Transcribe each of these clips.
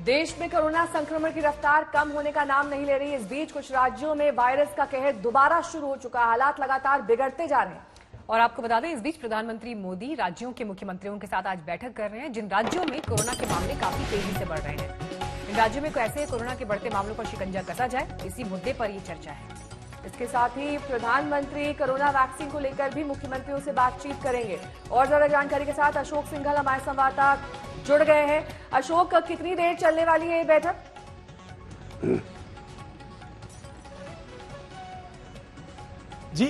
देश में कोरोना संक्रमण की रफ्तार कम होने का नाम नहीं ले रही। इस बीच कुछ राज्यों में वायरस का कहर दोबारा शुरू हो चुका है। हालात लगातार बिगड़ते जा रहे हैं। और आपको बता दें, इस बीच प्रधानमंत्री मोदी राज्यों के मुख्यमंत्रियों के साथ आज बैठक कर रहे हैं, जिन राज्यों में कोरोना के मामले काफी तेजी से बढ़ रहे हैं। इन राज्यों में कैसे कोरोना के बढ़ते मामलों पर शिकंजा कसा जाए, इसी मुद्दे पर ये चर्चा है। इसके साथ ही प्रधानमंत्री कोरोना वैक्सीन को लेकर भी मुख्यमंत्रियों से बातचीत करेंगे। और ज्यादा जानकारी के साथ अशोक सिंघल हमारे संवाददाता जुड़ गए हैं। अशोक, कितनी देर चलने वाली है ये बैठक? जी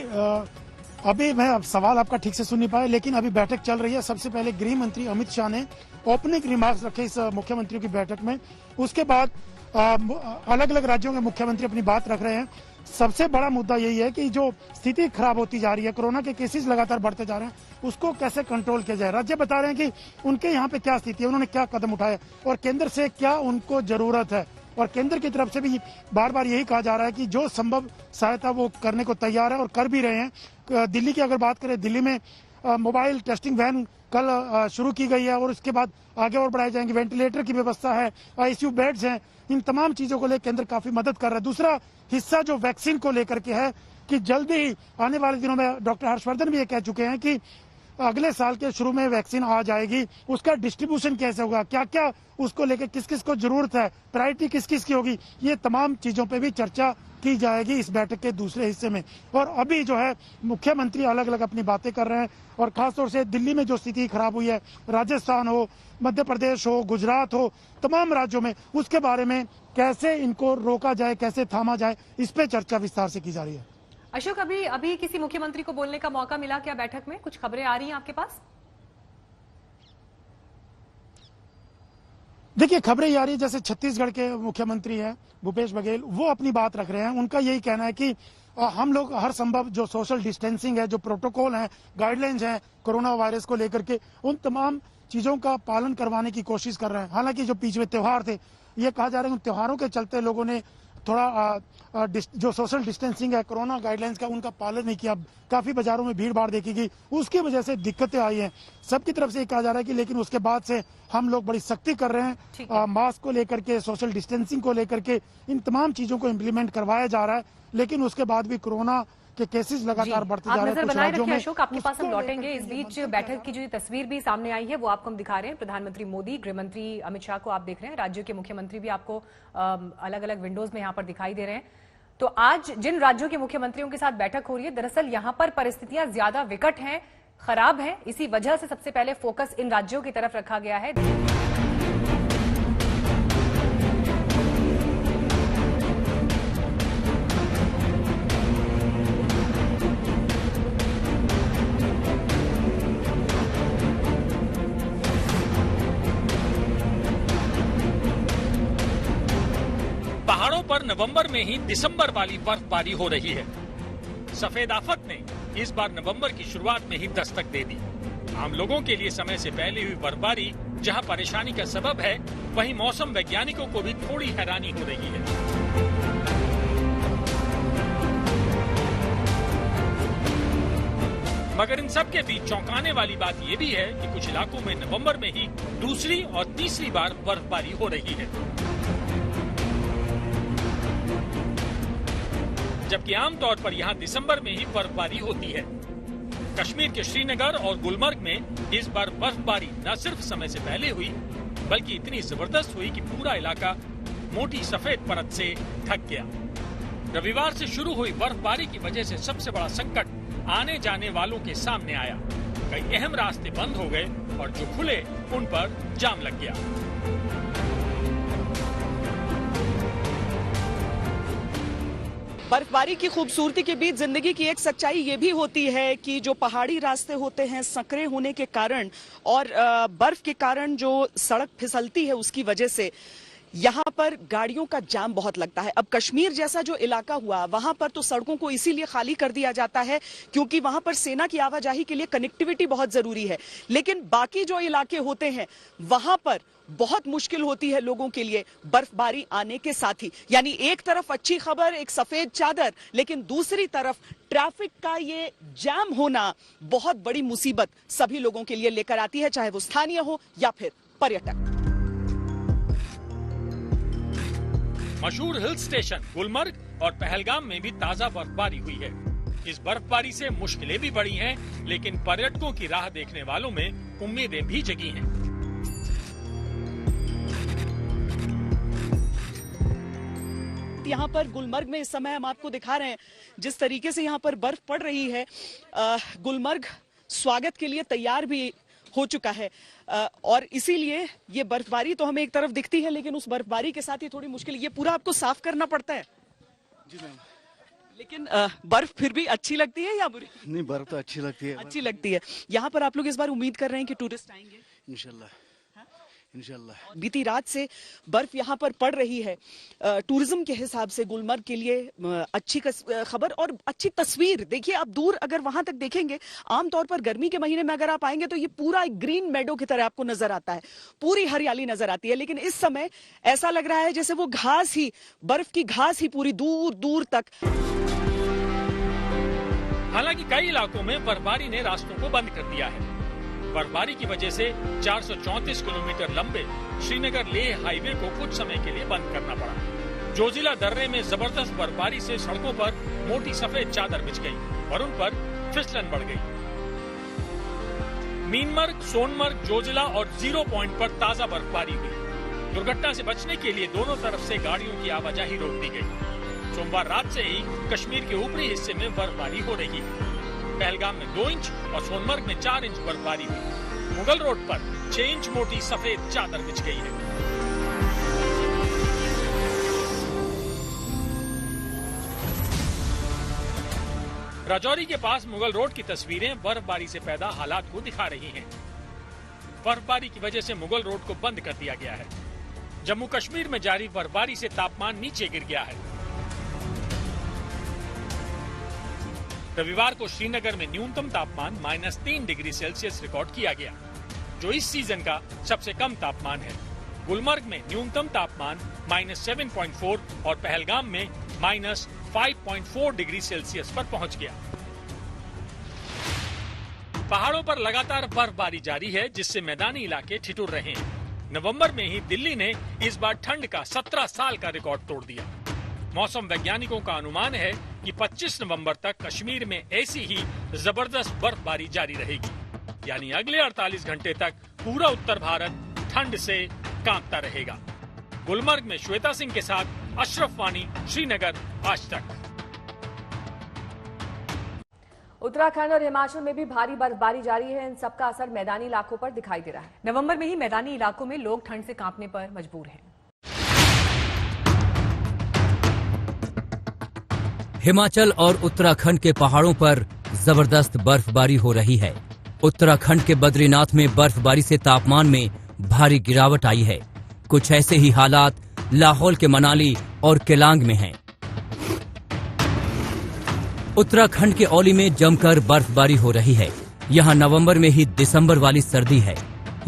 अभी मैं अब सवाल आपका ठीक से सुन नहीं पाया, लेकिन अभी बैठक चल रही है। सबसे पहले गृह मंत्री अमित शाह ने ओपनिंग रिमार्क्स रखे इस मुख्यमंत्रियों की बैठक में। उसके बाद अलग अलग राज्यों के मुख्यमंत्री अपनी बात रख रहे हैं। सबसे बड़ा मुद्दा यही है कि जो स्थिति खराब होती जा रही है, कोरोना के केसेस लगातार बढ़ते जा रहे हैं, उसको कैसे कंट्रोल किया जाए। राज्य बता रहे हैं कि उनके यहाँ पे क्या स्थिति है, उन्होंने क्या कदम उठाए और केंद्र से क्या उनको जरूरत है। और केंद्र की तरफ से भी बार बार यही कहा जा रहा है कि जो संभव सहायता वो करने को तैयार है और कर भी रहे हैं। दिल्ली की अगर बात करें, दिल्ली में मोबाइल टेस्टिंग वैन कल शुरू की गई है और उसके बाद आगे और बढ़ाई जाएंगी। वेंटिलेटर की व्यवस्था है, आईसीयू बेड्स हैं, इन तमाम चीजों को लेकर केंद्र काफी मदद कर रहा है। दूसरा हिस्सा जो वैक्सीन को लेकर के है कि जल्दी ही आने वाले दिनों में डॉक्टर हर्षवर्धन भी ये कह चुके हैं कि अगले साल के शुरू में वैक्सीन आ जाएगी। उसका डिस्ट्रीब्यूशन कैसे होगा, क्या क्या उसको लेकर किस किस को जरूरत है, प्रायोरिटी किस किस की होगी, ये तमाम चीजों पे भी चर्चा की जाएगी इस बैठक के दूसरे हिस्से में। और अभी जो है मुख्यमंत्री अलग अलग अपनी बातें कर रहे हैं और खासतौर से दिल्ली में जो स्थिति खराब हुई है, राजस्थान हो, मध्य प्रदेश हो, गुजरात हो, तमाम राज्यों में, उसके बारे में कैसे इनको रोका जाए, कैसे थामा जाए, इस पे चर्चा विस्तार से की जा रही है। अशोक, अभी किसी मुख्यमंत्री को बोलने का मौका मिला क्या बैठक में? कुछ खबरें आ रही हैं आपके पास? देखिए, खबरें ये आ रही है, जैसे छत्तीसगढ़ के मुख्यमंत्री हैं भूपेश बघेल, वो अपनी बात रख रहे हैं। उनका यही कहना है कि हम लोग हर संभव जो सोशल डिस्टेंसिंग है, जो प्रोटोकॉल है, गाइडलाइंस हैं कोरोना वायरस को लेकर के, उन तमाम चीजों का पालन करवाने की कोशिश कर रहे हैं। हालांकि जो बीच में त्योहार थे, ये कहा जा रहा है उन त्योहारों के चलते लोगों ने थोड़ा जो सोशल डिस्टेंसिंग है, कोरोना गाइडलाइंस का, उनका पालन नहीं किया। काफी बाजारों में भीड़ भाड़ देखी गई, उसकी वजह से दिक्कतें आई हैं। सबकी तरफ से ये कहा जा रहा है कि लेकिन उसके बाद से हम लोग बड़ी सख्ती कर रहे हैं, मास्क को लेकर के, सोशल डिस्टेंसिंग को लेकर के, इन तमाम चीजों को इम्प्लीमेंट करवाया जा रहा है। लेकिन उसके बाद भी कोरोना के केसेस लगातार बढ़ते जा रहे हैं। नजर बनाए रखिए अशोक, आपके पास हम लौटेंगे। इस बीच बैठक की जो तस्वीर भी सामने आई है वो आपको हम दिखा रहे हैं। प्रधानमंत्री मोदी, गृह मंत्री अमित शाह को आप देख रहे हैं, राज्यों के मुख्यमंत्री भी आपको अलग अलग विंडोज में यहाँ पर दिखाई दे रहे हैं। तो आज जिन राज्यों के मुख्यमंत्रियों के साथ बैठक हो रही है, दरअसल यहाँ पर परिस्थितियां ज्यादा विकट हैं, खराब हैं। इसी वजह से सबसे पहले फोकस इन राज्यों की तरफ रखा गया है। पहाड़ों पर नवंबर में ही दिसंबर वाली बर्फबारी हो रही है। सफेद आफत ने इस बार नवंबर की शुरुआत में ही दस्तक दे दी। आम लोगों के लिए समय से पहले हुई बर्फबारी जहां परेशानी का सबब है, वहीं मौसम वैज्ञानिकों को भी थोड़ी हैरानी हो रही है। मगर इन सब के बीच चौंकाने वाली बात यह भी है कि कुछ इलाकों में नवंबर में ही दूसरी और तीसरी बार बर्फबारी हो रही है, जबकि आमतौर पर यहाँ दिसंबर में ही बर्फबारी होती है। कश्मीर के श्रीनगर और गुलमर्ग में इस बार बर्फबारी न सिर्फ समय से पहले हुई, बल्कि इतनी जबरदस्त हुई कि पूरा इलाका मोटी सफेद परत से ढक गया। रविवार से शुरू हुई बर्फबारी की वजह से सबसे बड़ा संकट आने जाने वालों के सामने आया। कई अहम रास्ते बंद हो गए और जो खुले उन पर जाम लग गया। बर्फबारी की खूबसूरती के बीच जिंदगी की एक सच्चाई ये भी होती है कि जो पहाड़ी रास्ते होते हैं, संकरे होने के कारण और बर्फ के कारण जो सड़क फिसलती है, उसकी वजह से यहाँ पर गाड़ियों का जाम बहुत लगता है। अब कश्मीर जैसा जो इलाका हुआ, वहां पर तो सड़कों को इसीलिए खाली कर दिया जाता है क्योंकि वहां पर सेना की आवाजाही के लिए कनेक्टिविटी बहुत जरूरी है। लेकिन बाकी जो इलाके होते हैं, वहां पर बहुत मुश्किल होती है लोगों के लिए बर्फबारी आने के साथ ही। यानी एक तरफ अच्छी खबर, एक सफेद चादर, लेकिन दूसरी तरफ ट्रैफिक का ये जाम होना बहुत बड़ी मुसीबत सभी लोगों के लिए लेकर आती है, चाहे वो स्थानीय हो या फिर पर्यटक। मशहूर हिल स्टेशन गुलमर्ग और पहलगाम में भी ताजा बर्फबारी हुई है। इस बर्फबारी से मुश्किलें भी बढ़ी हैं, लेकिन पर्यटकों की राह देखने वालों में उम्मीदें भी जगी हैं। यहाँ पर गुलमर्ग में इस समय हम आपको दिखा रहे हैं जिस तरीके से यहाँ पर बर्फ पड़ रही है। गुलमर्ग स्वागत के लिए तैयार भी हो चुका है और इसीलिए ये बर्फबारी तो हमें एक तरफ दिखती है, लेकिन उस बर्फबारी के साथ ही थोड़ी मुश्किल, ये पूरा आपको साफ करना पड़ता है। जी मैम। लेकिन बर्फ फिर भी अच्छी लगती है या बुरी? नहीं, बर्फ तो अच्छी लगती है। अच्छी लगती है। यहाँ पर आप लोग इस बार उम्मीद कर रहे हैं कि टूरिस्ट आएंगे? इंशाल्लाह इंशाल्लाह। बीती रात से बर्फ यहाँ पर पड़ रही है। टूरिज्म के हिसाब से गुलमर्ग के लिए अच्छी खबर और अच्छी तस्वीर। देखिए, आप दूर अगर वहां तक देखेंगे, आमतौर पर गर्मी के महीने में अगर आप आएंगे तो ये पूरा ग्रीन मेडो की तरह आपको नजर आता है, पूरी हरियाली नजर आती है। लेकिन इस समय ऐसा लग रहा है जैसे वो घास ही, बर्फ की घास ही पूरी दूर दूर तक। हालांकि कई इलाकों में बर्फबारी ने रास्तों को बंद कर दिया है। बर्फबारी की वजह से 434 किलोमीटर लंबे श्रीनगर लेह हाईवे को कुछ समय के लिए बंद करना पड़ा। जोजिला दर्रे में जबरदस्त बर्फबारी से सड़कों पर मोटी सफेद चादर बिछ गई और उन पर फिसलन बढ़ गई। मीनमर्ग, सोनमर्ग, जोजिला और जीरो पॉइंट पर ताजा बर्फबारी हुई। दुर्घटना से बचने के लिए दोनों तरफ से गाड़ियों की आवाजाही रोक दी गई। सोमवार रात से ही कश्मीर के ऊपरी हिस्से में बर्फबारी हो रही है। पहलगाम में 2 इंच और सोनमर्ग में 4 इंच बर्फबारी हुई। मुगल रोड पर 6 इंच मोटी सफेद चादर बिछ गई है। राजौरी के पास मुगल रोड की तस्वीरें बर्फबारी से पैदा हालात को दिखा रही हैं। बर्फबारी की वजह से मुगल रोड को बंद कर दिया गया है। जम्मू कश्मीर में जारी बर्फबारी से तापमान नीचे गिर गया है। रविवार को श्रीनगर में न्यूनतम तापमान -3 डिग्री सेल्सियस रिकॉर्ड किया गया, जो इस सीजन का सबसे कम तापमान है। गुलमर्ग में न्यूनतम तापमान -7.4 और पहलगाम में -5.4 डिग्री सेल्सियस पर पहुंच गया। पहाड़ों पर लगातार बर्फबारी जारी है, जिससे मैदानी इलाके ठिठुर रहे हैं। नवंबर में ही दिल्ली ने इस बार ठंड का 17 साल का रिकॉर्ड तोड़ दिया। मौसम वैज्ञानिकों का अनुमान है कि 25 नवंबर तक कश्मीर में ऐसी ही जबरदस्त बर्फबारी जारी रहेगी, यानी अगले 48 घंटे तक पूरा उत्तर भारत ठंड से कांपता रहेगा। गुलमर्ग में श्वेता सिंह के साथ अशरफ वानी, श्रीनगर, आज तक। उत्तराखंड और हिमाचल में भी भारी बर्फबारी जारी है। इन सबका असर मैदानी इलाकों पर दिखाई दे रहा है। नवंबर में ही मैदानी इलाकों में लोग ठंड से कांपने पर मजबूर हैं। हिमाचल और उत्तराखंड के पहाड़ों पर जबरदस्त बर्फबारी हो रही है। उत्तराखंड के बद्रीनाथ में बर्फबारी से तापमान में भारी गिरावट आई है। कुछ ऐसे ही हालात लाहौल के मनाली और केलांग में हैं। उत्तराखंड के औली में जमकर बर्फबारी हो रही है। यहाँ नवंबर में ही दिसंबर वाली सर्दी है।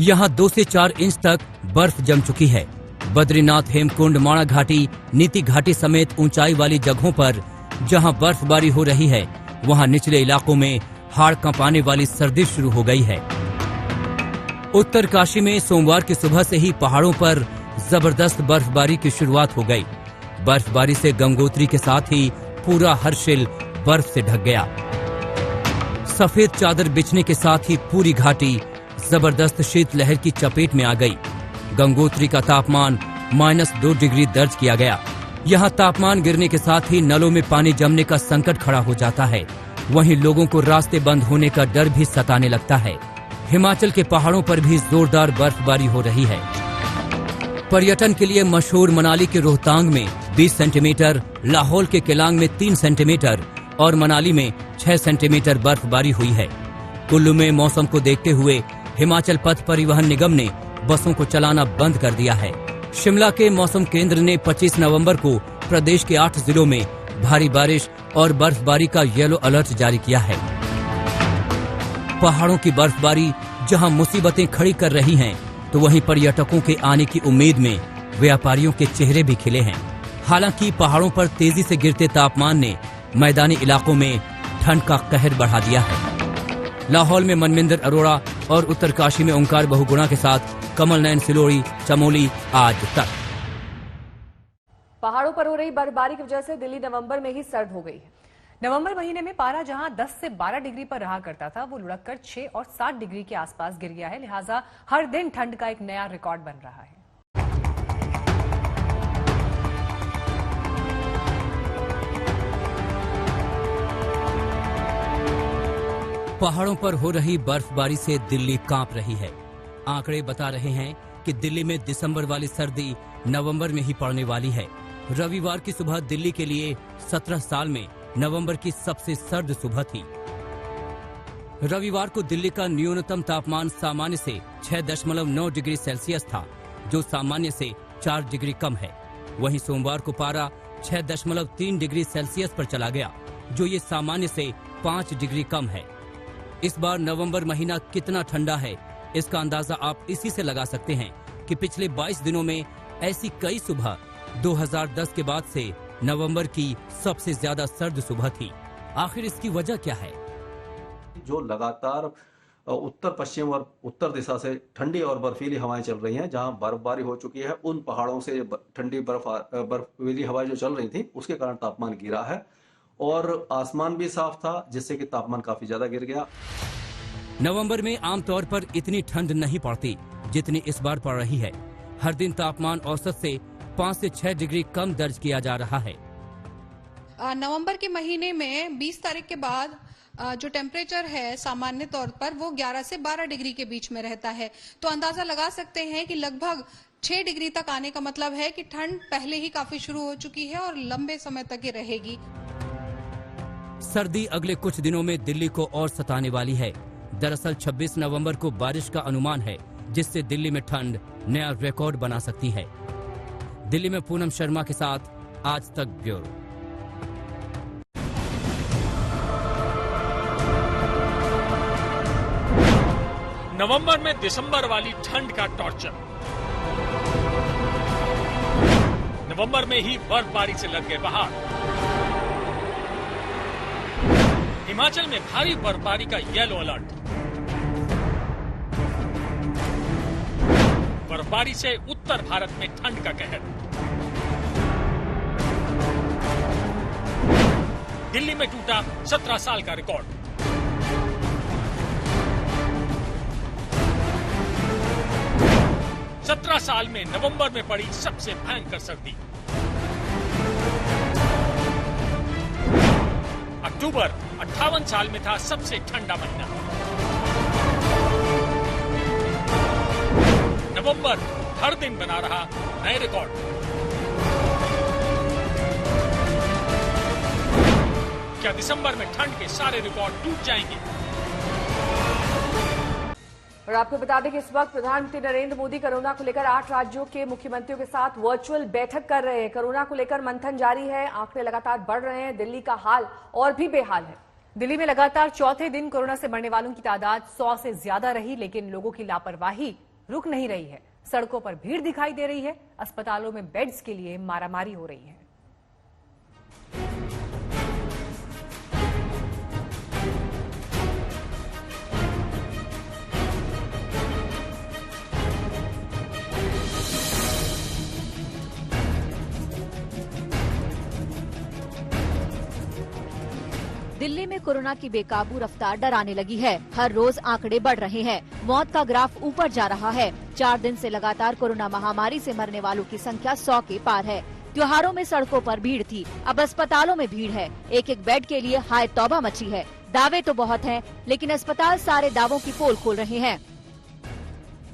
यहाँ 2 से 4 इंच तक बर्फ जम चुकी है। बद्रीनाथ, हेमकुंड, माणा घाटी, नीति घाटी समेत ऊंचाई वाली जगहों पर जहां बर्फबारी हो रही है, वहां निचले इलाकों में हाड़ कांपाने वाली सर्दी शुरू हो गई है। उत्तरकाशी में सोमवार की सुबह से ही पहाड़ों पर जबरदस्त बर्फबारी की शुरुआत हो गई। बर्फबारी से गंगोत्री के साथ ही पूरा हर्षिल बर्फ से ढक गया। सफेद चादर बिछने के साथ ही पूरी घाटी जबरदस्त शीतलहर की चपेट में आ गई। गंगोत्री का तापमान -2 डिग्री दर्ज किया गया। यहाँ तापमान गिरने के साथ ही नलों में पानी जमने का संकट खड़ा हो जाता है। वहीं लोगों को रास्ते बंद होने का डर भी सताने लगता है। हिमाचल के पहाड़ों पर भी जोरदार बर्फबारी हो रही है। पर्यटन के लिए मशहूर मनाली के रोहतांग में 20 सेंटीमीटर, लाहौल के केलांग में 3 सेंटीमीटर और मनाली में 6 सेंटीमीटर बर्फबारी हुई है। कुल्लू में मौसम को देखते हुए हिमाचल पथ परिवहन निगम ने बसों को चलाना बंद कर दिया है। शिमला के मौसम केंद्र ने 25 नवंबर को प्रदेश के 8 जिलों में भारी बारिश और बर्फबारी का येलो अलर्ट जारी किया है। पहाड़ों की बर्फबारी जहां मुसीबतें खड़ी कर रही हैं, तो वहीं पर्यटकों के आने की उम्मीद में व्यापारियों के चेहरे भी खिले हैं। हालांकि पहाड़ों पर तेजी से गिरते तापमान ने मैदानी इलाकों में ठंड का कहर बढ़ा दिया है। लाहौल में मनविंदर अरोड़ा और उत्तरकाशी में ओंकार बहुगुणा के साथ कमल नयन सिलोड़ी, चमोली, आज तक। पहाड़ों पर हो रही बर्फबारी की वजह से दिल्ली नवंबर में ही सर्द हो गई है। नवंबर महीने में पारा जहां 10 से 12 डिग्री पर रहा करता था, वो लुढ़ककर 6 और 7 डिग्री के आसपास गिर गया है। लिहाजा हर दिन ठंड का एक नया रिकॉर्ड बन रहा है। पहाड़ों पर हो रही बर्फबारी से दिल्ली कांप रही है। आंकड़े बता रहे हैं कि दिल्ली में दिसंबर वाली सर्दी नवंबर में ही पड़ने वाली है। रविवार की सुबह दिल्ली के लिए 17 साल में नवंबर की सबसे सर्द सुबह थी। रविवार को दिल्ली का न्यूनतम तापमान सामान्य से 6.9 डिग्री सेल्सियस था, जो सामान्य से 4 डिग्री कम है। वहीं सोमवार को पारा 6.3 डिग्री सेल्सियस पर चला गया, जो ये सामान्य से 5 डिग्री कम है। इस बार नवंबर महीना कितना ठंडा है, इसका अंदाजा आप इसी से लगा सकते हैं कि पिछले 22 दिनों में ऐसी कई सुबह 2010 के बाद से नवंबर की सबसे ज्यादा सर्द सुबह थी। आखिर इसकी वजह क्या है? जो लगातार उत्तर पश्चिम और उत्तर दिशा से ठंडी और बर्फीली हवाएं चल रही हैं, जहां बर्फबारी हो चुकी है, उन पहाड़ों से ठंडी बर्फीली हवाएं जो चल रही थी, उसके कारण तापमान गिरा है और आसमान भी साफ था, जिससे कि तापमान काफी ज्यादा गिर गया। नवंबर में आमतौर पर इतनी ठंड नहीं पड़ती जितनी इस बार पड़ रही है। हर दिन तापमान औसत से 5 से 6 डिग्री कम दर्ज किया जा रहा है। नवंबर के महीने में 20 तारीख के बाद जो टेम्परेचर है सामान्य तौर पर वो 11 से 12 डिग्री के बीच में रहता है। तो अंदाजा लगा सकते हैं कि लगभग 6 डिग्री तक आने का मतलब है कि ठंड पहले ही काफी शुरू हो चुकी है और लंबे समय तक ये रहेगी। सर्दी अगले कुछ दिनों में दिल्ली को और सताने वाली है। दरअसल 26 नवंबर को बारिश का अनुमान है, जिससे दिल्ली में ठंड नया रिकॉर्ड बना सकती है। दिल्ली में पूनम शर्मा के साथ आज तक ब्यूरो। नवंबर में दिसंबर वाली ठंड का टॉर्चर। नवंबर में ही बर्फबारी से लग गए पहाड़। हिमाचल में भारी बर्फबारी का येलो अलर्ट। बर्फबारी से उत्तर भारत में ठंड का कहर। दिल्ली में टूटा 17 साल का रिकॉर्ड। सत्रह साल में नवंबर में पड़ी सबसे भयंकर सर्दी। अक्टूबर 58 साल में था सबसे ठंडा महीना। नवंबर हर दिन बना रहा नए रिकॉर्ड। क्या दिसंबर में ठंड के सारे रिकॉर्ड टूट जाएंगे? और आपको बता दें कि इस वक्त प्रधानमंत्री नरेंद्र मोदी कोरोना को लेकर 8 राज्यों के मुख्यमंत्रियों के साथ वर्चुअल बैठक कर रहे हैं। कोरोना को लेकर मंथन जारी है, आंकड़े लगातार बढ़ रहे हैं। दिल्ली का हाल और भी बेहाल है। दिल्ली में लगातार चौथे दिन कोरोना से मरने वालों की तादाद 100 से ज्यादा रही, लेकिन लोगों की लापरवाही रुक नहीं रही है। सड़कों पर भीड़ दिखाई दे रही है, अस्पतालों में बेड्स के लिए मारामारी हो रही है। दिल्ली में कोरोना की बेकाबू रफ्तार डराने लगी है। हर रोज आंकड़े बढ़ रहे हैं। मौत का ग्राफ ऊपर जा रहा है। 4 दिन से लगातार कोरोना महामारी से मरने वालों की संख्या 100 के पार है। त्योहारों में सड़कों पर भीड़ थी, अब अस्पतालों में भीड़ है। एक एक बेड के लिए हाय तौबा मची है। दावे तो बहुत हैं, लेकिन अस्पताल सारे दावों की पोल खोल रहे हैं।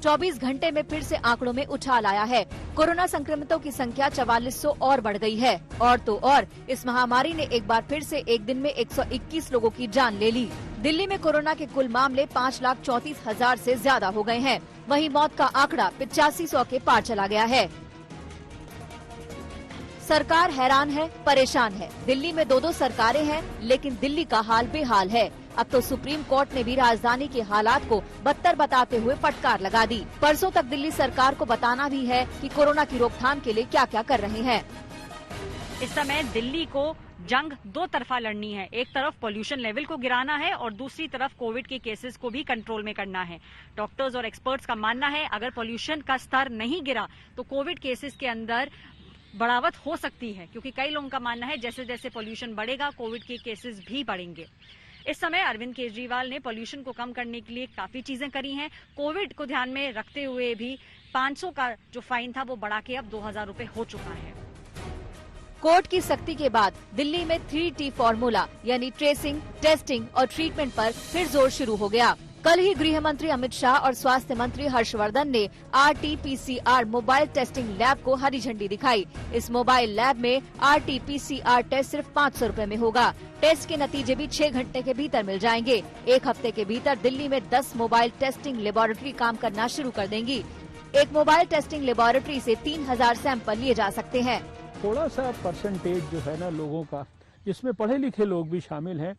24 घंटे में फिर से आंकड़ों में उछाल आया है। कोरोना संक्रमितों की संख्या 4400 और बढ़ गई है। और तो और इस महामारी ने एक बार फिर से एक दिन में 121 लोगों की जान ले ली। दिल्ली में कोरोना के कुल मामले 5,34,000 से ज्यादा हो गए हैं। वहीं मौत का आंकड़ा 8500 के पार चला गया है। सरकार हैरान है, परेशान है। दिल्ली में 2-2 सरकारें हैं, लेकिन दिल्ली का हाल बेहाल है। अब तो सुप्रीम कोर्ट ने भी राजधानी के हालात को बदतर बताते हुए फटकार लगा दी। परसों तक दिल्ली सरकार को बताना भी है कि कोरोना की रोकथाम के लिए क्या क्या कर रहे हैं। इस समय दिल्ली को जंग 2 तरफा लड़नी है। एक तरफ पोल्यूशन लेवल को गिराना है और दूसरी तरफ कोविड के केसेस को भी कंट्रोल में करना है। डॉक्टर्स और एक्सपर्ट्स का मानना है, अगर पोल्यूशन का स्तर नहीं गिरा तो कोविड केसेस के अंदर बढ़ावत हो सकती है, क्योंकि कई लोगों का मानना है जैसे जैसे पोल्यूशन बढ़ेगा कोविड के केसेस भी बढ़ेंगे। इस समय अरविंद केजरीवाल ने पोल्यूशन को कम करने के लिए काफी चीजें करी हैं। कोविड को ध्यान में रखते हुए भी 500 का जो फाइन था वो बढ़ा के अब 2000 रुपए हो चुका है। कोर्ट की सख्ती के बाद दिल्ली में 3T फॉर्मूला यानी ट्रेसिंग, टेस्टिंग और ट्रीटमेंट पर फिर जोर शुरू हो गया। कल ही गृह मंत्री अमित शाह और स्वास्थ्य मंत्री हर्षवर्धन ने RT-PCR मोबाइल टेस्टिंग लैब को हरी झंडी दिखाई। इस मोबाइल लैब में RT-PCR टेस्ट सिर्फ 500 रुपए में होगा। टेस्ट के नतीजे भी 6 घंटे के भीतर मिल जाएंगे। एक हफ्ते के भीतर दिल्ली में 10 मोबाइल टेस्टिंग लेबोरेटरी काम करना शुरू कर देंगी। एक मोबाइल टेस्टिंग लेबोरेटरी से 3000 सैंपल लिए जा सकते हैं। थोड़ा सा परसेंटेज जो है ना लोगों का, जिसमें पढ़े लिखे लोग भी शामिल हैं,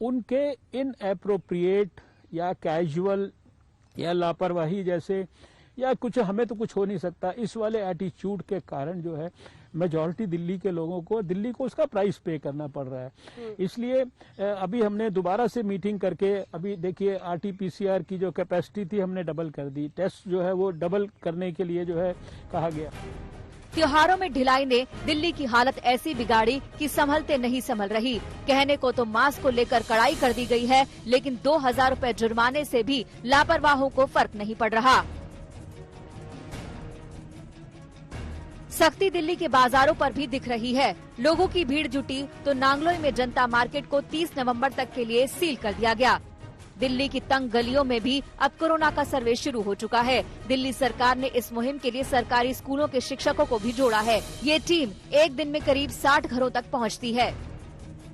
उनके इनएप्रोप्रिएट या कैजुअल या लापरवाही जैसे या कुछ, हमें तो कुछ हो नहीं सकता, इस वाले एटीट्यूड के कारण जो है मेजॉरिटी दिल्ली के लोगों को, दिल्ली को उसका प्राइस पे करना पड़ रहा है। इसलिए अभी हमने दोबारा से मीटिंग करके, अभी देखिए RT-PCR की जो कैपेसिटी थी हमने डबल कर दी, टेस्ट जो है वो डबल करने के लिए जो है कहा गया। त्योहारों में ढिलाई ने दिल्ली की हालत ऐसी बिगाड़ी कि संभलते नहीं संभल रही। कहने को तो मास्क को लेकर कड़ाई कर दी गई है, लेकिन 2000 रुपए जुर्माने से भी लापरवाहों को फर्क नहीं पड़ रहा। सख्ती दिल्ली के बाजारों पर भी दिख रही है। लोगों की भीड़ जुटी तो नांगलोई में जनता मार्केट को 30 नवंबर तक के लिए सील कर दिया गया। दिल्ली की तंग गलियों में भी अब कोरोना का सर्वे शुरू हो चुका है। दिल्ली सरकार ने इस मुहिम के लिए सरकारी स्कूलों के शिक्षकों को भी जोड़ा है। ये टीम एक दिन में करीब 60 घरों तक पहुंचती है।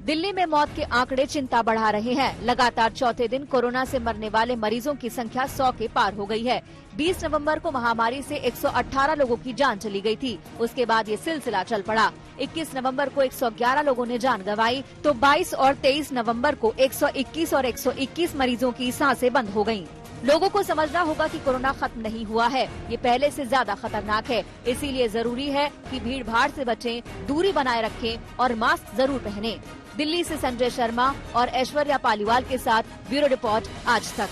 दिल्ली में मौत के आंकड़े चिंता बढ़ा रहे हैं। लगातार चौथे दिन कोरोना से मरने वाले मरीजों की संख्या 100 के पार हो गई है। 20 नवंबर को महामारी से 118 लोगों की जान चली गई थी। उसके बाद ये सिलसिला चल पड़ा। 21 नवंबर को 111 लोगों ने जान गंवाई, तो 22 और 23 नवंबर को 121 और 121 मरीजों की सांसें बंद हो गयी। लोगों को समझना होगा कि कोरोना खत्म नहीं हुआ है, ये पहले से ज्यादा खतरनाक है। इसीलिए जरूरी है कि भीड़ भाड़ से बचें, दूरी बनाए रखें और मास्क जरूर पहनें। दिल्ली से संजय शर्मा और ऐश्वर्या पालीवाल के साथ ब्यूरो रिपोर्ट आज तक।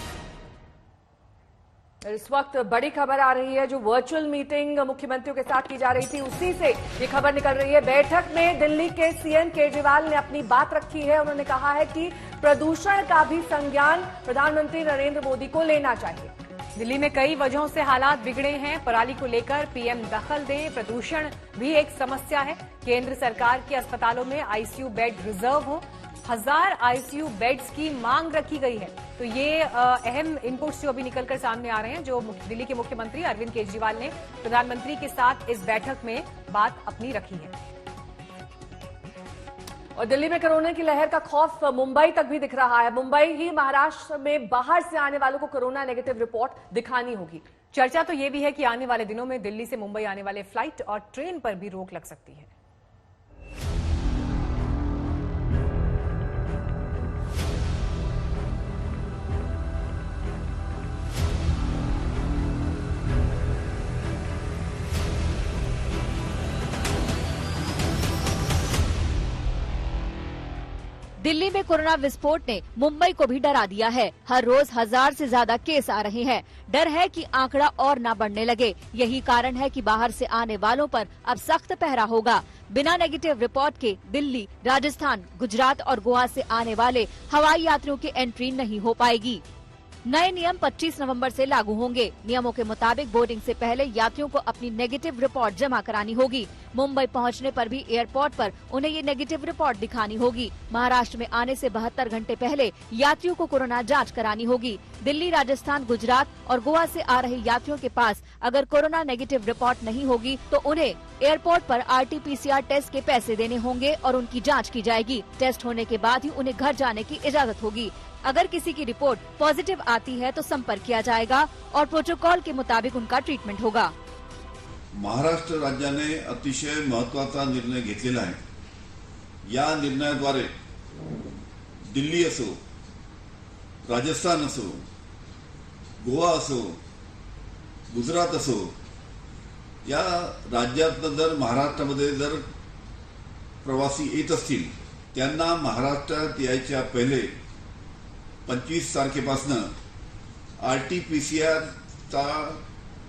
इस वक्त बड़ी खबर आ रही है, जो वर्चुअल मीटिंग मुख्यमंत्रियों के साथ की जा रही थी उसी से ये खबर निकल रही है। बैठक में दिल्ली के CM केजरीवाल ने अपनी बात रखी है। उन्होंने कहा है कि प्रदूषण का भी संज्ञान प्रधानमंत्री नरेंद्र मोदी को लेना चाहिए। दिल्ली में कई वजहों से हालात बिगड़े हैं। पराली को लेकर PM दखल दें। प्रदूषण भी एक समस्या है। केंद्र सरकार के अस्पतालों में ICU बेड रिजर्व हो। 1000 ICU बेड्स की मांग रखी गई है। तो ये अहम इनपुट्स जो अभी निकलकर सामने आ रहे हैं, जो दिल्ली के मुख्यमंत्री अरविंद केजरीवाल ने प्रधानमंत्री के साथ इस बैठक में बात अपनी रखी है। और दिल्ली में कोरोना की लहर का खौफ मुंबई तक भी दिख रहा है। मुंबई ही महाराष्ट्र में बाहर से आने वालों को कोरोना नेगेटिव रिपोर्ट दिखानी होगी। चर्चा तो ये भी है कि आने वाले दिनों में दिल्ली से मुंबई आने वाले फ्लाइट और ट्रेन पर भी रोक लग सकती है। दिल्ली में कोरोना विस्फोट ने मुंबई को भी डरा दिया है। हर रोज 1000 से ज्यादा केस आ रहे हैं। डर है कि आंकड़ा और न बढ़ने लगे। यही कारण है कि बाहर से आने वालों पर अब सख्त पहरा होगा। बिना नेगेटिव रिपोर्ट के दिल्ली, राजस्थान, गुजरात और गोवा से आने वाले हवाई यात्रियों की एंट्री नहीं हो पाएगी। नए नियम 25 नवंबर से लागू होंगे। नियमों के मुताबिक बोर्डिंग से पहले यात्रियों को अपनी नेगेटिव रिपोर्ट जमा करानी होगी। मुंबई पहुंचने पर भी एयरपोर्ट पर उन्हें ये नेगेटिव रिपोर्ट दिखानी होगी। महाराष्ट्र में आने से 72 घंटे पहले यात्रियों को कोरोना जांच करानी होगी। दिल्ली, राजस्थान, गुजरात और गोवा से आ रहे यात्रियों के पास अगर कोरोना नेगेटिव रिपोर्ट नहीं होगी तो उन्हें एयरपोर्ट पर RT-PCR टेस्ट के पैसे देने होंगे और उनकी जाँच की जाएगी। टेस्ट होने के बाद ही उन्हें घर जाने की इजाजत होगी। अगर किसी की रिपोर्ट पॉझिटिव आती है तो संपर्क किया जाएगा और प्रोटोकॉल के मुताबिक उनका ट्रीटमेंट होगा। महाराष्ट्र राज्याने अतिशय महत्त्वाचा निर्णय घेतलेला आहे। या निर्णयाद्वारे दिल्ली असो, राजस्थान असो, गोवा असो, गुजरात असो, या राज्यातनं जर महाराष्ट्रामध्ये जर प्रवासी येत असतील त्यांना महाराष्ट्रात यायच्या पहिले 25 तारखेपासून RT-PCR चा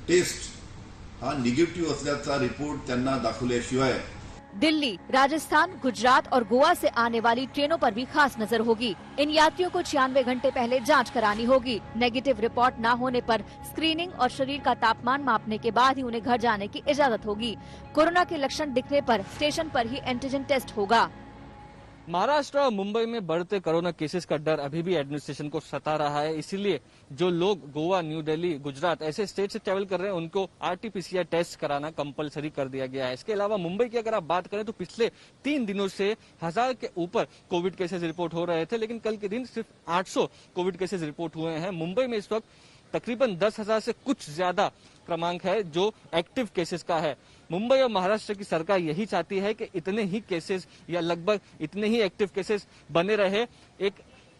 टेस्ट हा निगेटिव्ह असल्याचा रिपोर्ट त्यांना दाखवल्याशिवाय दिल्ली, राजस्थान, गुजरात और गोवा से आने वाली ट्रेनों पर भी खास नजर होगी। इन यात्रियों को 96 घंटे पहले जांच करानी होगी। नेगेटिव रिपोर्ट न होने पर स्क्रीनिंग और शरीर का तापमान मापने के बाद ही उन्हें घर जाने की इजाजत होगी। कोरोना के लक्षण दिखने पर स्टेशन पर ही एंटीजन टेस्ट होगा। महाराष्ट्र और मुंबई में बढ़ते कोरोना केसेस का डर अभी भी एडमिनिस्ट्रेशन को सता रहा है। इसीलिए जो लोग गोवा, न्यू दिल्ली, गुजरात ऐसे स्टेट से ट्रैवल कर रहे हैं उनको RT-PCR टेस्ट कराना कंपलसरी कर दिया गया है। इसके अलावा मुंबई की अगर आप बात करें तो पिछले 3 दिनों से 1000 के ऊपर कोविड केसेस रिपोर्ट हो रहे थे, लेकिन कल के दिन सिर्फ 800 कोविड केसेस रिपोर्ट हुए हैं। मुंबई में इस वक्त तकरीबन 10,000 से कुछ ज्यादा क्रमांक है जो एक्टिव केसेस का है। मुंबई और महाराष्ट्र की सरकार यही चाहती है कि इतने ही केसेस या लगभग इतने ही एक्टिव केसेस बने रहे।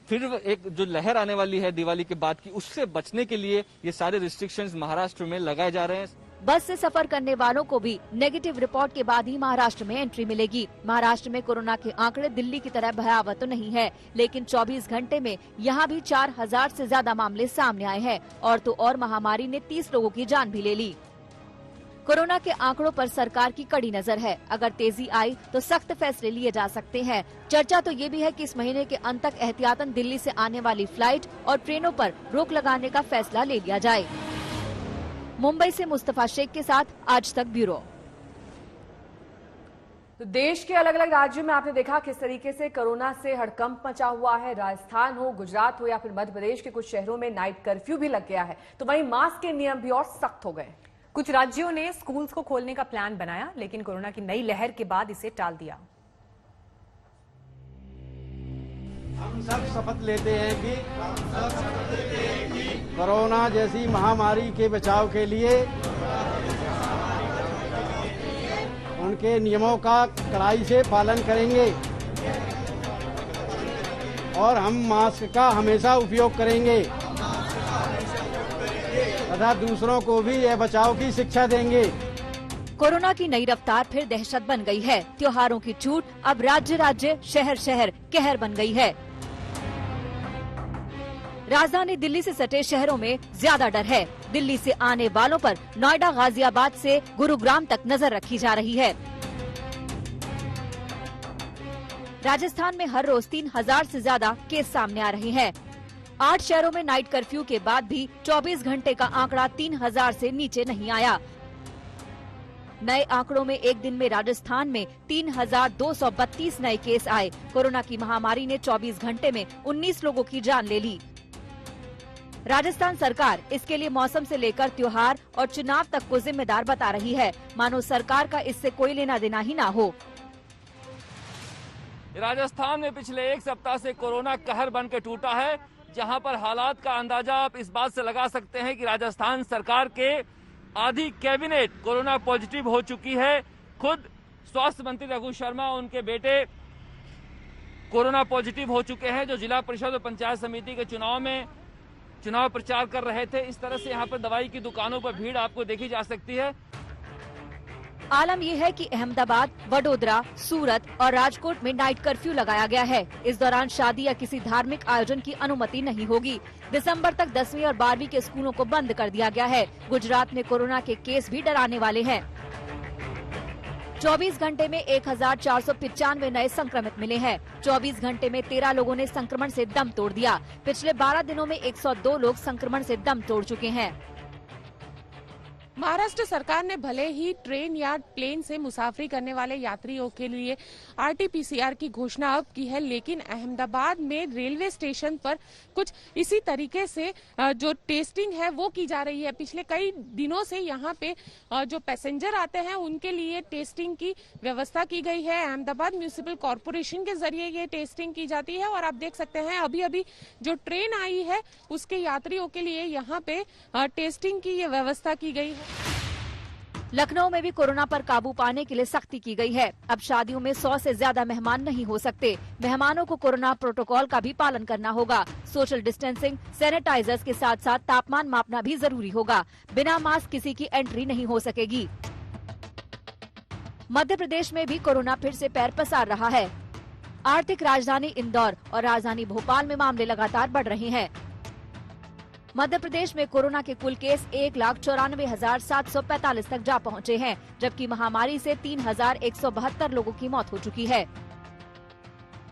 फिर एक जो लहर आने वाली है दिवाली के बाद की, उससे बचने के लिए ये सारे रिस्ट्रिक्शंस महाराष्ट्र में लगाए जा रहे हैं। बस से सफर करने वालों को भी नेगेटिव रिपोर्ट के बाद ही महाराष्ट्र में एंट्री मिलेगी। महाराष्ट्र में कोरोना के आंकड़े दिल्ली की तरह भयावह तो नहीं है, लेकिन 24 घंटे में यहाँ भी 4000 से ज्यादा मामले सामने आए हैं और तो और महामारी ने 30 लोगों की जान भी ले ली। कोरोना के आंकड़ों पर सरकार की कड़ी नजर है। अगर तेजी आई तो सख्त फैसले लिए जा सकते हैं। चर्चा तो ये भी है कि इस महीने के अंत तक एहतियातन दिल्ली से आने वाली फ्लाइट और ट्रेनों पर रोक लगाने का फैसला ले लिया जाए। मुंबई से मुस्तफा शेख के साथ आज तक ब्यूरो। तो देश के अलग अलग राज्यों में आपने देखा किस तरीके से कोरोना से हड़कंप मचा हुआ है। राजस्थान हो, गुजरात हो या फिर मध्य प्रदेश के कुछ शहरों में नाइट कर्फ्यू भी लग गया है, तो वहीं मास्क के नियम भी और सख्त हो गए। कुछ राज्यों ने स्कूल्स को खोलने का प्लान बनाया, लेकिन कोरोना की नई लहर के बाद इसे टाल दिया। हम सब शपथ लेते हैं कि कोरोना जैसी महामारी के बचाव के लिए उनके नियमों का कड़ाई से पालन करेंगे और हम मास्क का हमेशा उपयोग करेंगे तथा दूसरों को भी यह बचाव की शिक्षा देंगे। कोरोना की नई रफ्तार फिर दहशत बन गई है। त्योहारों की छूट अब राज्य राज्य, शहर शहर कहर बन गई है। राजधानी दिल्ली से सटे शहरों में ज्यादा डर है। दिल्ली से आने वालों पर नोएडा, गाजियाबाद से गुरुग्राम तक नजर रखी जा रही है। राजस्थान में हर रोज 3000 से ज्यादा केस सामने आ रहे हैं। 8 शहरों में नाइट कर्फ्यू के बाद भी 24 घंटे का आंकड़ा 3000 से नीचे नहीं आया। नए आंकड़ों में एक दिन में राजस्थान में 3232 नए केस आए। कोरोना की महामारी ने 24 घंटे में 19 लोगों की जान ले ली। राजस्थान सरकार इसके लिए मौसम से लेकर त्योहार और चुनाव तक को जिम्मेदार बता रही है, मानो सरकार का इससे कोई लेना देना ही ना हो। राजस्थान में पिछले एक सप्ताह से कोरोना कहर बन के टूटा है, जहां पर हालात का अंदाजा आप इस बात से लगा सकते हैं कि राजस्थान सरकार के आधी कैबिनेट कोरोना पॉजिटिव हो चुकी है। खुद स्वास्थ्य मंत्री रघु शर्मा और उनके बेटे कोरोना पॉजिटिव हो चुके हैं, जो जिला परिषद और पंचायत समिति के चुनाव में चुनाव प्रचार कर रहे थे। इस तरह से यहाँ पर दवाई की दुकानों पर भीड़ आपको देखी जा सकती है। आलम यह है कि अहमदाबाद, वडोदरा, सूरत और राजकोट में नाइट कर्फ्यू लगाया गया है। इस दौरान शादी या किसी धार्मिक आयोजन की अनुमति नहीं होगी। दिसंबर तक 10वीं और 12वीं के स्कूलों को बंद कर दिया गया है। गुजरात में कोरोना के केस भी डराने वाले हैं। 24 घंटे में 1495 नए संक्रमित मिले हैं। 24 घंटे में 13 लोगों ने संक्रमण से दम तोड़ दिया। पिछले 12 दिनों में 102 लोग संक्रमण से दम तोड़ चुके हैं। महाराष्ट्र सरकार ने भले ही ट्रेन या प्लेन से मुसाफरी करने वाले यात्रियों के लिए RT-PCR की घोषणा अब की है, लेकिन अहमदाबाद में रेलवे स्टेशन पर कुछ इसी तरीके से जो टेस्टिंग है वो की जा रही है। पिछले कई दिनों से यहाँ पे जो पैसेंजर आते हैं उनके लिए टेस्टिंग की व्यवस्था की गई है। अहमदाबाद म्यूनिसिपल कॉर्पोरेशन के जरिए ये टेस्टिंग की जाती है और आप देख सकते हैं अभी अभी जो ट्रेन आई है उसके यात्रियों के लिए यहाँ पे टेस्टिंग की ये व्यवस्था की गई है। लखनऊ में भी कोरोना पर काबू पाने के लिए सख्ती की गई है। अब शादियों में 100 से ज्यादा मेहमान नहीं हो सकते। मेहमानों को कोरोना प्रोटोकॉल का भी पालन करना होगा। सोशल डिस्टेंसिंग, सैनिटाइजर्स के साथ साथ तापमान मापना भी जरूरी होगा। बिना मास्क किसी की एंट्री नहीं हो सकेगी। मध्य प्रदेश में भी कोरोना फिर से पैर पसार रहा है। आर्थिक राजधानी इंदौर और राजधानी भोपाल में मामले लगातार बढ़ रहे हैं। मध्य प्रदेश में कोरोना के कुल केस 1,94,745 तक जा पहुंचे हैं, जबकि महामारी से 3,172 लोगों की मौत हो चुकी है।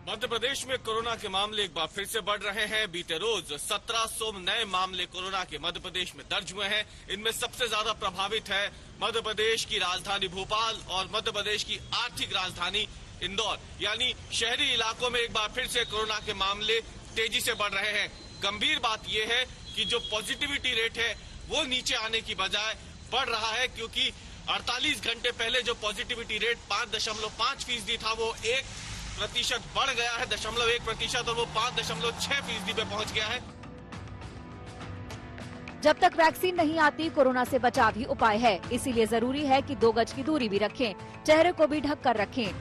मध्य प्रदेश में कोरोना के मामले एक बार फिर से बढ़ रहे हैं। बीते रोज 1700 नए मामले कोरोना के मध्य प्रदेश में दर्ज हुए हैं। इनमें सबसे ज्यादा प्रभावित है मध्य प्रदेश की राजधानी भोपाल और मध्य प्रदेश की आर्थिक राजधानी इंदौर, यानी शहरी इलाकों में एक बार फिर से कोरोना के मामले तेजी से बढ़ रहे हैं। गंभीर बात यह है कि जो पॉजिटिविटी रेट है वो नीचे आने की बजाय बढ़ रहा है, क्योंकि 48 घंटे पहले जो पॉजिटिविटी रेट 5.5% था वो 1% बढ़ गया है 0.1% और वो 5.6% पे पहुंच गया है। जब तक वैक्सीन नहीं आती, कोरोना से बचाव ही उपाय है। इसीलिए जरूरी है कि 2 गज की दूरी भी रखें, चेहरे को भी ढक कर रखें।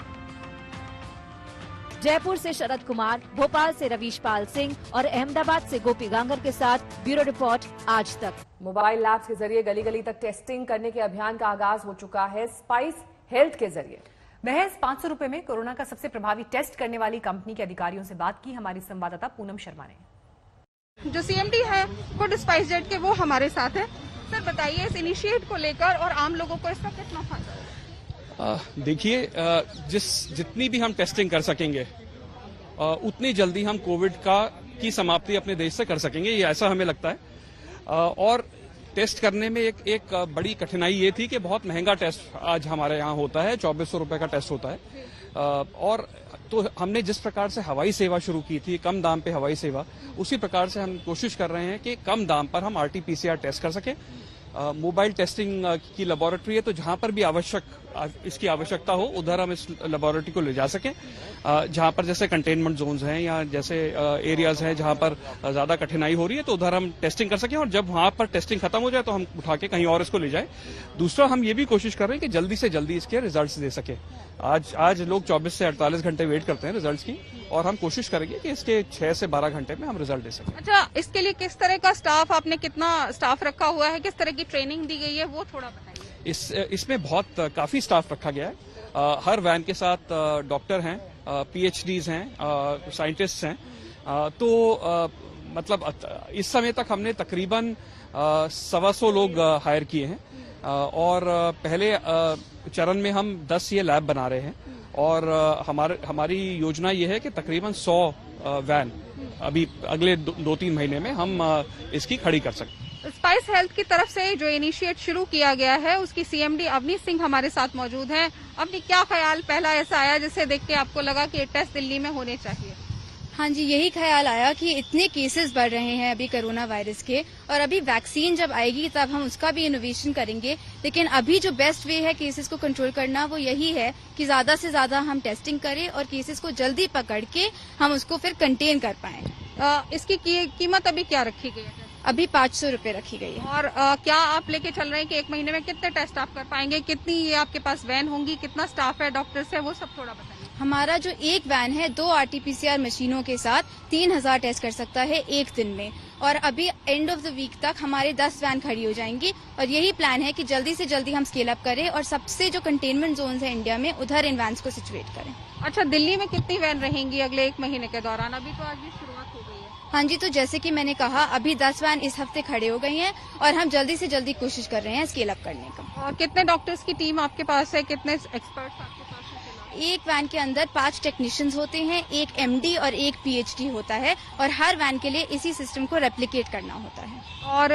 जयपुर से शरद कुमार, भोपाल से रवीश पाल सिंह और अहमदाबाद से गोपी गांगर के साथ ब्यूरो रिपोर्ट आज तक। मोबाइल लैब्स के जरिए गली गली तक टेस्टिंग करने के अभियान का आगाज हो चुका है। स्पाइस हेल्थ के जरिए महज 500 रुपए में कोरोना का सबसे प्रभावी टेस्ट करने वाली कंपनी के अधिकारियों से बात की हमारी संवाददाता पूनम शर्मा ने। जो सीएमडी है फूड स्पाइस जेट के, वो हमारे साथ है। सर बताइए इस इनिशिएट को लेकर और आम लोगों को इसका कितना फायदा है? देखिए, जितनी भी हम टेस्टिंग कर सकेंगे उतनी जल्दी हम कोविड की समाप्ति अपने देश से कर सकेंगे, ये ऐसा हमें लगता है। और टेस्ट करने में एक बड़ी कठिनाई ये थी कि बहुत महंगा टेस्ट आज हमारे यहाँ होता है, 2400 रुपए का टेस्ट होता है। और तो हमने जिस प्रकार से हवाई सेवा शुरू की थी, कम दाम पे हवाई सेवा, उसी प्रकार से हम कोशिश कर रहे हैं कि कम दाम पर हम RT-PCR टेस्ट कर सकें। मोबाइल टेस्टिंग की लेबोरेटरी है, तो जहां पर भी इसकी आवश्यकता हो उधर हम इस लेबोरेटरी को ले जा सकें। जहां पर जैसे कंटेनमेंट जोन्स हैं या जैसे एरियाज हैं जहां पर ज्यादा कठिनाई हो रही है, तो उधर हम टेस्टिंग कर सकें और जब वहां पर टेस्टिंग खत्म हो जाए तो हम उठा के कहीं और इसको ले जाएं। दूसरा, हम ये भी कोशिश कर रहे हैं कि जल्दी से जल्दी इसके रिजल्ट्स दे सके। आज लोग 24 से 48 घंटे वेट करते हैं रिजल्ट्स की, और हम कोशिश करेंगे कि इसके 6 से 12 घंटे में हम रिजल्ट दे सकें। अच्छा, इसके लिए किस तरह का स्टाफ, आपने कितना स्टाफ रखा हुआ है, किस तरह की ट्रेनिंग दी गई है, वो थोड़ा बताइए। इसमें काफी स्टाफ रखा गया है। हर वैन के साथ डॉक्टर हैं, PhDs हैं, साइंटिस्ट हैं। मतलब इस समय तक हमने तकरीबन 125 लोग हायर किए हैं और पहले चरण में हम 10 ये लैब बना रहे हैं और हमारी योजना ये है कि तकरीबन 100 वैन अभी अगले 2-3 महीने में हम इसकी खड़ी कर सकते हैं। स्पाइस हेल्थ की तरफ से जो इनिशिएट शुरू किया गया है उसकी CMD अवनीश सिंह हमारे साथ मौजूद हैं। अपनी क्या ख्याल पहला ऐसा आया जिसे देख के आपको लगा कि टेस्ट दिल्ली में होने चाहिए? हाँ जी, यही ख्याल आया कि इतने केसेस बढ़ रहे हैं अभी कोरोना वायरस के, और अभी वैक्सीन जब आएगी तब हम उसका भी इनोवेशन करेंगे। लेकिन अभी जो बेस्ट वे है केसेस को कंट्रोल करना वो यही है कि ज्यादा से ज्यादा हम टेस्टिंग करें और केसेस को जल्दी पकड़ के हम उसको फिर कंटेन कर पाएं। इसकी कीमत अभी क्या रखी गई है? अभी 500 रुपए रखी गई है। और क्या आप लेके चल रहे हैं कि 1 महीने में कितने टेस्ट आप कर पाएंगे? कितनी ये आपके पास वैन होंगी, कितना स्टाफ है, डॉक्टर्स है, वो सब थोड़ा बताइए। हमारा जो एक वैन है 2 RT-PCR मशीनों के साथ 3000 टेस्ट कर सकता है एक दिन में, और अभी एंड ऑफ द वीक तक हमारे 10 वैन खड़ी हो जाएंगी। और यही प्लान है कि जल्दी से जल्दी हम स्केल अप करें और सबसे जो कंटेनमेंट जोन्स है इंडिया में उधर इन वैन्स को सिचुएट करें। अच्छा, दिल्ली में कितनी वैन रहेंगी अगले 1 महीने के दौरान? अभी तो आज भी शुरुआत हो गई है। हाँ जी, तो जैसे कि मैंने कहा अभी 10 वैन इस हफ्ते खड़े हो गई हैं और हम जल्दी से जल्दी कोशिश कर रहे हैं स्केल अप करने का। और कितने डॉक्टर्स की टीम आपके पास है, कितने एक्सपर्ट्स आपके पास है? एक वैन के अंदर 5 टेक्नीशियंस होते हैं, एक MD और एक PhD होता है, और हर वैन के लिए इसी सिस्टम को रेप्लिकेट करना होता है। और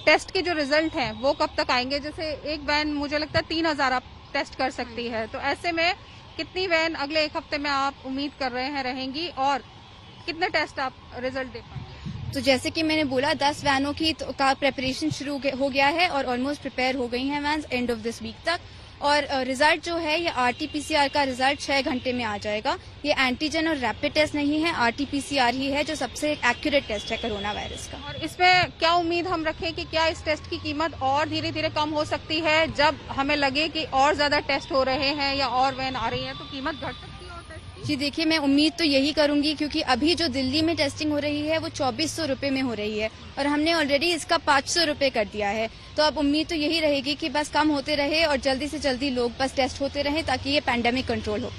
टेस्ट के जो रिजल्ट हैं वो कब तक आएंगे? जैसे एक वैन मुझे लगता है 3000 आप टेस्ट कर सकती है, तो ऐसे में कितनी वैन अगले 1 हफ्ते में आप उम्मीद कर रहे हैं रहेंगी और कितने टेस्ट आप रिजल्ट दे पाएंगे? तो जैसे कि मैंने बोला 10 वैनों की का प्रेपरेशन शुरू हो गया है और ऑलमोस्ट प्रिपेयर हो गई हैं वैन्स एंड ऑफ दिस वीक तक। और रिजल्ट जो है ये RT-PCR का रिजल्ट 6 घंटे में आ जाएगा। ये एंटीजन और रैपिड टेस्ट नहीं है, RT-PCR ही है जो सबसे एक्यूरेट टेस्ट है कोरोना वायरस का। और इसमें क्या उम्मीद हम रखें कि क्या इस टेस्ट की कीमत और धीरे धीरे कम हो सकती है जब हमें लगे कि और ज्यादा टेस्ट हो रहे हैं या और वैन आ रही है, तो कीमत घट सकती है? जी देखिए, मैं उम्मीद तो यही करूंगी क्योंकि अभी जो दिल्ली में टेस्टिंग हो रही है वो 2400 रुपए में हो रही है और हमने ऑलरेडी इसका 500 रुपए कर दिया है। तो अब उम्मीद तो यही रहेगी कि बस कम होते रहे और जल्दी से जल्दी लोग बस टेस्ट होते रहे ताकि ये पैंडेमिक कंट्रोल हो पाए।